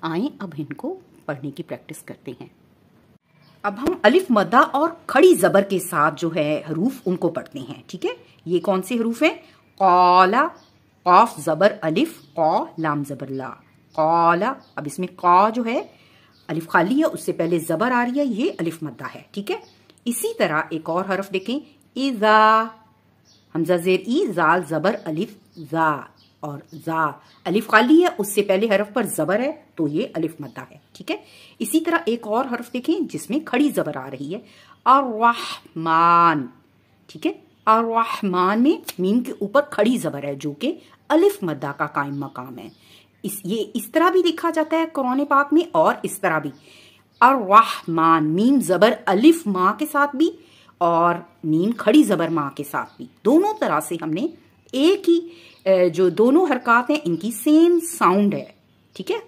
आए अब इनको पढ़ने की प्रैक्टिस करते हैं। अब हम अलिफ मद्दा और खड़ी जबर के साथ जो है हरूफ उनको पढ़ते हैं। ठीक है, ये कौन से हरूफ हैं? कौला, कौफ जबर अलिफ, कौ लाम जबर ला, कौला। अब इसमें कौ जो है अलिफ खाली है, उससे पहले जबर आ रही है, ये अलिफ मद्दा है। ठीक है, इसी तरह एक और हरफ देखें, इज़ा, हमजा जेर ई, जाल जबर अलिफ जा, और जा अलिफ खाली है, उससे पहले हरफ पर जबर है, तो ये अलिफ मद्दा है। ठीक है, इसी तरह एक और हरफ देखें जिसमें खड़ी जबर आ रही है, अर्रहमान। ठीक है, अर्रहमान में मीम के ऊपर खड़ी जबर है जो कि अलिफ मद्दा का कायम मकाम है। ये इस तरह भी लिखा जाता है कुरान पाक में, और इस तरह भी, अर्रहमान मीम जबर अलिफ माँ के साथ भी और मीम खड़ी जबर माँ के साथ भी, दोनों तरह से हमने एक ही जो दोनों हरकत हैं इनकी सेम साउंड है। ठीक है,